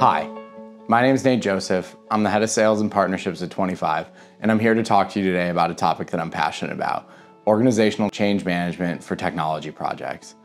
Hi, my name is Nate Joseph. I'm the head of sales and partnerships at 25, and I'm here to talk to you today about a topic that I'm passionate about: organizational change management for technology projects.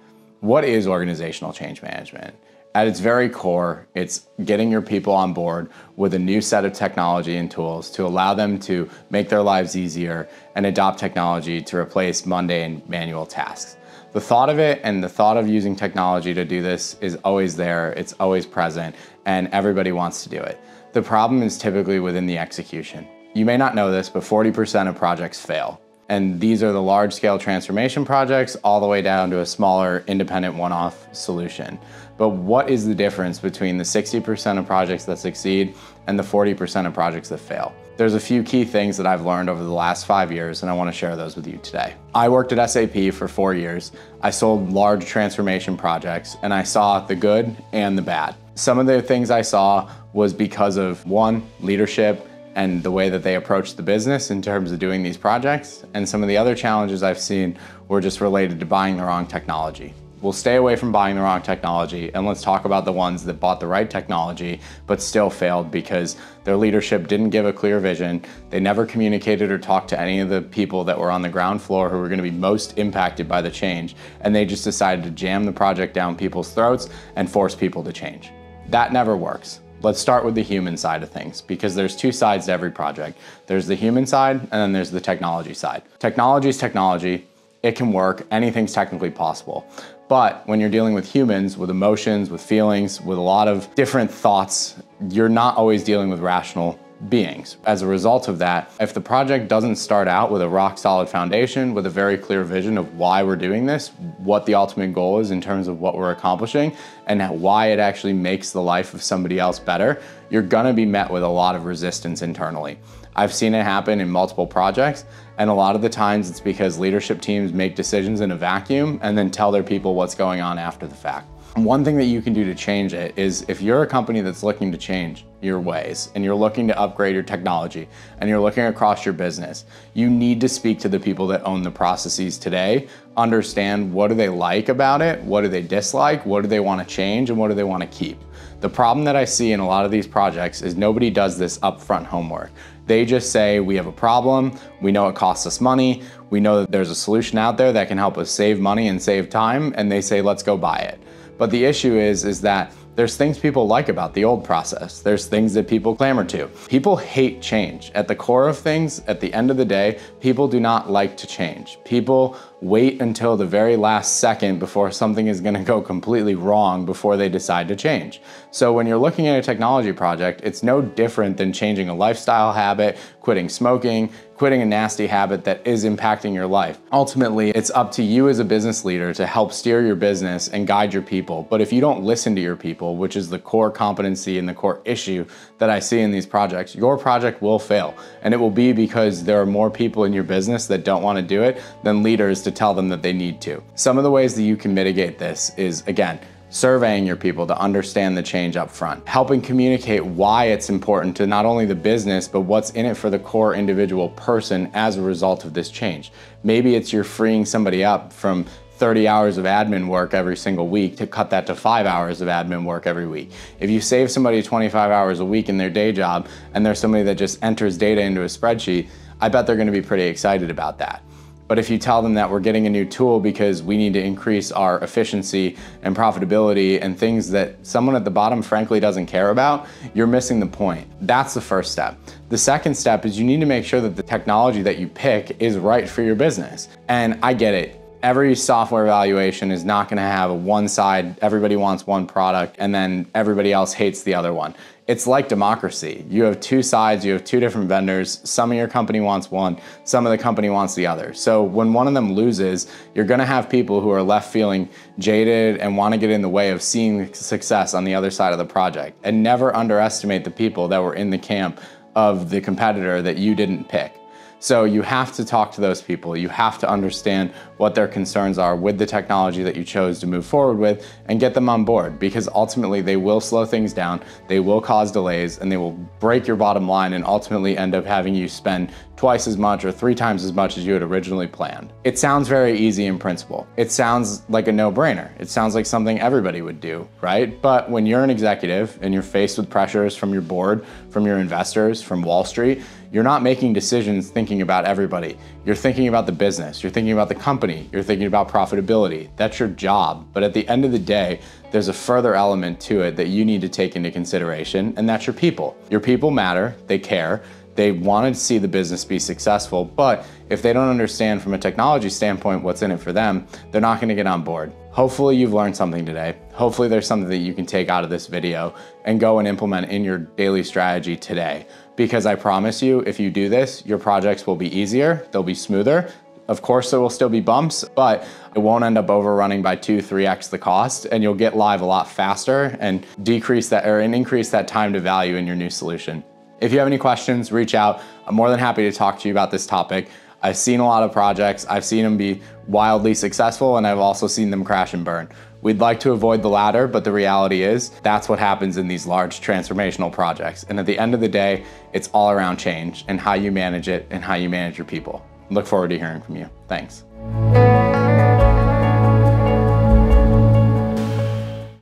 What is organizational change management? At its very core, it's getting your people on board with a new set of technology and tools to allow them to make their lives easier and adopt technology to replace mundane manual tasks. The thought of it and the thought of using technology to do this is always there, it's always present, and everybody wants to do it. The problem is typically within the execution. You may not know this, but 40% of projects fail. And these are the large-scale transformation projects all the way down to a smaller, independent one-off solution. But what is the difference between the 60% of projects that succeed and the 40% of projects that fail? There's a few key things that I've learned over the last 5 years, and I want to share those with you today. I worked at SAP for 4 years. I sold large transformation projects, and I saw the good and the bad. Some of the things I saw was because of, one, leadership and the way that they approach the business in terms of doing these projects. And some of the other challenges I've seen were just related to buying the wrong technology. We'll stay away from buying the wrong technology, and let's talk about the ones that bought the right technology but still failed because their leadership didn't give a clear vision. They never communicated or talked to any of the people that were on the ground floor who were going to be most impacted by the change, and they just decided to jam the project down people's throats and force people to change. That never works. Let's start with the human side of things, because there's two sides to every project. There's the human side, and then there's the technology side. Technology is technology. It can work. Anything's technically possible. But when you're dealing with humans, with emotions, with feelings, with a lot of different thoughts, you're not always dealing with rational beings. As a result of that, if the project doesn't start out with a rock solid foundation, with a very clear vision of why we're doing this, what the ultimate goal is in terms of what we're accomplishing, and why it actually makes the life of somebody else better, you're gonna be met with a lot of resistance internally. I've seen it happen in multiple projects, and a lot of the times it's because leadership teams make decisions in a vacuum and then tell their people what's going on after the fact. One thing that you can do to change it is, if you're a company that's looking to change your ways and you're looking to upgrade your technology and you're looking across your business, you need to speak to the people that own the processes today, understand what do they like about it, what do they dislike, what do they want to change, and what do they want to keep. The problem that I see in a lot of these projects is nobody does this upfront homework. They just say, we have a problem, we know it costs us money, we know that there's a solution out there that can help us save money and save time, and they say, let's go buy it. But the issue is that there's things people like about the old process. There's things that people clamor to. People hate change. At the core of things, at the end of the day, people do not like to change. People wait until the very last second before something is gonna go completely wrong before they decide to change. So when you're looking at a technology project, it's no different than changing a lifestyle habit, quitting smoking, quitting a nasty habit that is impacting your life. Ultimately, it's up to you as a business leader to help steer your business and guide your people. But if you don't listen to your people, which is the core competency and the core issue that I see in these projects, your project will fail. And it will be because there are more people in your business that don't want to do it than leaders to tell them that they need to. Some of the ways that you can mitigate this is, again, surveying your people to understand the change up front, helping communicate why it's important to not only the business, but what's in it for the core individual person as a result of this change. Maybe it's you're freeing somebody up from 30 hours of admin work every single week to cut that to 5 hours of admin work every week. If you save somebody 25 hours a week in their day job and there's somebody that just enters data into a spreadsheet, I bet they're gonna be pretty excited about that. But if you tell them that we're getting a new tool because we need to increase our efficiency and profitability and things that someone at the bottom frankly doesn't care about, you're missing the point. That's the first step. The second step is you need to make sure that the technology that you pick is right for your business. And I get it. Every software evaluation is not gonna have a one side, everybody wants one product, and then everybody else hates the other one. It's like democracy. You have two sides, you have two different vendors. Some of your company wants one, some of the company wants the other. So when one of them loses, you're gonna have people who are left feeling jaded and wanna get in the way of seeing success on the other side of the project. And never underestimate the people that were in the camp of the competitor that you didn't pick. So you have to talk to those people. You have to understand what their concerns are with the technology that you chose to move forward with and get them on board, because ultimately they will slow things down, they will cause delays, and they will break your bottom line and ultimately end up having you spend twice as much or 3 times as much as you had originally planned. It sounds very easy in principle. It sounds like a no-brainer. It sounds like something everybody would do, right? But when you're an executive and you're faced with pressures from your board, from your investors, from Wall Street, you're not making decisions thinking about everybody. You're thinking about the business, you're thinking about the company, you're thinking about profitability. That's your job. But at the end of the day, there's a further element to it that you need to take into consideration, and that's your people. Your people matter, they care, they want to see the business be successful, but if they don't understand from a technology standpoint what's in it for them, they're not going to get on board. Hopefully you've learned something today. Hopefully there's something that you can take out of this video and go and implement in your daily strategy today. Because I promise you, if you do this, your projects will be easier, they'll be smoother. Of course, there will still be bumps, but it won't end up overrunning by 2-3x the cost, and you'll get live a lot faster and increase that time to value in your new solution. If you have any questions, reach out. I'm more than happy to talk to you about this topic. I've seen a lot of projects. I've seen them be wildly successful, and I've also seen them crash and burn. We'd like to avoid the latter, but the reality is that's what happens in these large transformational projects. And at the end of the day, it's all around change and how you manage it and how you manage your people. Look forward to hearing from you. Thanks.